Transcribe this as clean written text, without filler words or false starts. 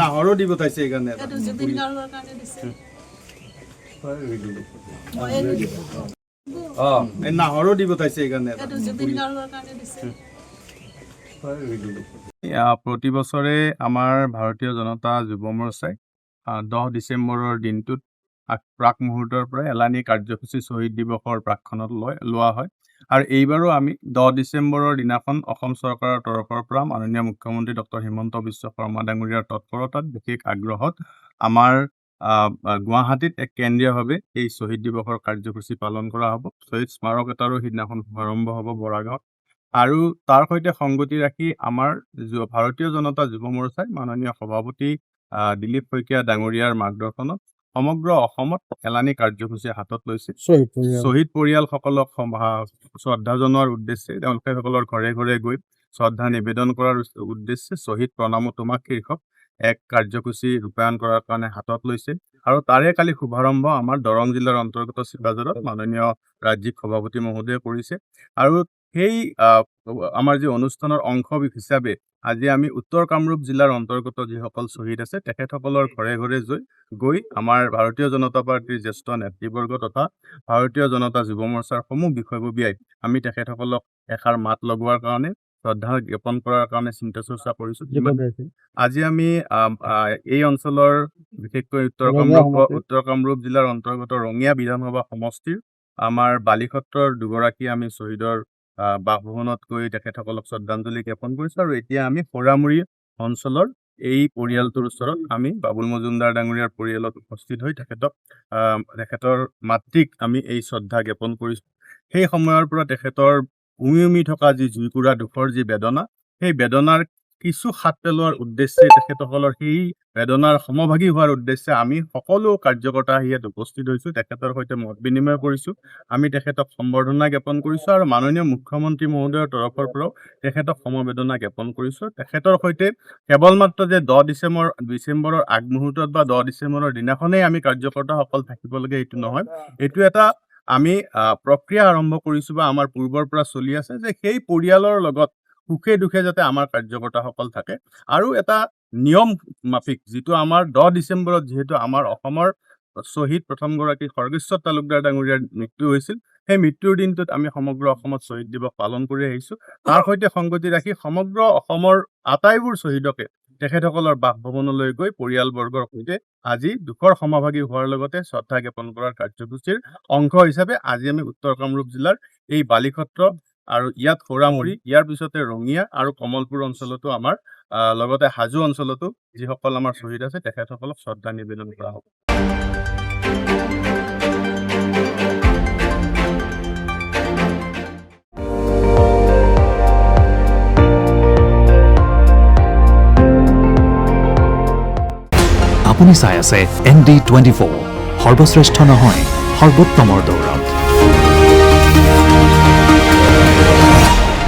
নাহৰো দিব তাইছে এইকাৰণে নাহৰো দিব তাইছে এইকাৰণে প্ৰতি বছৰে আমাৰ ভাৰতীয় জনতা যুৱ মৰ্চাই 10 ডিচেম্বৰৰ দিনটোত প্ৰাক মুহূৰ্তৰ পৰা এলানি কাৰ্যসূচী শ্বহীদ দিৱসৰ প্ৰাকখনত লোৱা হয় আৰু এইবাৰো আমি 10 ডিচেম্বৰৰ দিনাখন অসম চৰকাৰৰ তৰফৰ পৰা মাননীয় মুখ্যমন্ত্ৰী ডক্টৰ হিমন্ত বিশ্ব শৰ্মা ডাঙৰীয়াৰ তৎপৰতাত বিশেষ আগ্ৰহত আমাৰ গুৱাহাটীত এক কেন্দ্ৰীয়ভাৱে এই শ্বহীদ দিৱসৰ কাৰ্যসূচী পালন কৰা হ'ব। শ্বহীদ স্মাৰক এটাৰো সিদিনাখন শুভাৰম্ভ হ'ব বৰাগাঁৱত আৰু তাৰ সৈতে সংগতি ৰাখি আমাৰ ভাৰতীয় জনতা যুৱ মৰ্চাই মাননীয় সভাপতি দিলীপ শইকীয়া ডাঙৰীয়াৰ মাৰ্গদৰ্শনত সমগ্ৰ অসমত এলানি কাৰ্যসূচী হাতত লৈছে। শ্বহীদ পৰিয়ালসকলক শ্ৰদ্ধা জনোৱাৰ উদ্দেশ্যে তেওঁলোকৰ ঘৰে ঘৰে গৈ শ্ৰদ্ধা নিবেদন কৰাৰ উদ্দেশ্যে শ্বহীদ প্ৰণামো তোমাক শীৰ্ষক এক কাৰ্যসূচী ৰূপায়ণ কৰাৰ কাৰণে হাতত লৈছে আৰু তাৰে কালি শুভাৰম্ভ আমাৰ দৰং জিলাৰ অন্তৰ্গত চিবাজাৰত মাননীয় ৰাজ্যিক সভাপতি মহোদয়ে কৰিছে আৰু সেই আমাৰ যি অনুষ্ঠানৰ অংশ হিচাপে আজি আমি উত্তৰ কামৰূপ জিলাৰ অন্তৰ্গত যিসকল শ্বহীদ আছে তেখেতসকলৰ ঘৰে ঘৰে গৈ আমাৰ ভাৰতীয় জনতা পাৰ্টীৰ জ্যেষ্ঠ নেতৃবৰ্গ তথা ভাৰতীয় জনতা যুৱ মৰ্চাৰ সমূহ বিষয়ববীয়াই আমি তেখেতসকলক এষাৰ মাত লগোৱাৰ কাৰণে শ্ৰদ্ধা জ্ঞাপন কৰাৰ কাৰণে চিন্তা চৰ্চা কৰিছোঁ। আজি আমি এই অঞ্চলৰ বিশেষকৈ উত্তৰ কামৰূপ জিলাৰ অন্তৰ্গত ৰঙিয়া বিধানসভা সমষ্টিৰ আমাৰ বালিসত্ৰৰ দুগৰাকী আমি শ্বহীদৰ বাসভৱনত গৈ তেখেতসকলক শ্ৰদ্ধাঞ্জলি জ্ঞাপন কৰিছোঁ আৰু এতিয়া আমি সৰামুৰি অঞ্চলৰ এই পৰিয়ালটোৰ ওচৰত আমি বাবুল মজুমদাৰ ডাঙৰীয়াৰ পৰিয়ালত উপস্থিত হৈ তেখেতৰ মাতৃক আমি এই শ্ৰদ্ধা জ্ঞাপন কৰিছোঁ। সেই সময়ৰ পৰা তেখেতৰ উমি থকা যি জুইকুৰা দুখৰ যি বেদনা, সেই বেদনাৰ কিছু হাত পেলোৱাৰ উদ্দেশ্যে তেখেতসকলৰ সেই বেদনাৰ সমভাগী হোৱাৰ উদ্দেশ্যে আমি সকলো কাৰ্যকৰ্তা ইয়াত উপস্থিত হৈছোঁ, তেখেতৰ সৈতে মত বিনিময় কৰিছোঁ, আমি তেখেতক সম্বৰ্ধনা জ্ঞাপন কৰিছোঁ আৰু মাননীয় মুখ্যমন্ত্ৰী মহোদয়ৰ তৰফৰ পৰাও তেখেতক সমবেদনা জ্ঞাপন কৰিছোঁ। তেখেতৰ সৈতে কেৱল মাত্ৰ যে 10 ডিচেম্বৰৰ আগমুহূৰ্তত বা 10 ডিচেম্বৰৰ দিনাখনেই আমি কাৰ্যকৰ্তাসকল থাকিব লাগে এইটো নহয়, এইটো এটা আমি প্ৰক্ৰিয়া আৰম্ভ কৰিছোঁ বা আমাৰ পূৰ্বৰ পৰা চলি আছে যে সেই পৰিয়ালৰ লগত সুখে দুখে যাতে আমাৰ কাৰ্যকৰ্তাসকল থাকে আৰু এটা নিয়ম মাফিক যিটো আমাৰ 10 ডিচেম্বৰত যিহেতু আমাৰ অসমৰ শ্বহীদ প্ৰথমগৰাকী খৰ্গেশ্বৰ তালুকদাৰ ডাঙৰীয়াৰ মৃত্যু হৈছিল, সেই মৃত্যুৰ দিনটোত আমি সমগ্ৰ অসমত শ্বহীদ দিৱস পালন কৰি আহিছোঁ। তাৰ সৈতে সংগতি ৰাখি সমগ্ৰ অসমৰ আটাইবোৰ শ্বহীদকে তেখেতসকলৰ বাসভৱনলৈ গৈ পৰিয়ালবৰ্গৰ সৈতে আজি দুখৰ সমভাগী হোৱাৰ লগতে শ্ৰদ্ধা জ্ঞাপন কৰাৰ কাৰ্যসূচীৰ অংশ হিচাপে আজি আমি উত্তৰ কামৰূপ জিলাৰ এই বালিসত্ৰ আৰু ইয়াত সৰামুৰি, ইয়াৰ পিছতে ৰঙিয়া আৰু কমলপুৰ অঞ্চলতো আমাৰ লগতে হাজো অঞ্চলতো যিসকল আমাৰ শ্বহীদ আছে তেখেতসকলক শ্ৰদ্ধা নিবেদন কৰা হ'ব। আপুনি চাই আছে ND24, সৰ্বশ্ৰেষ্ঠ নহয় সৰ্বোত্তমৰ দৌৰত।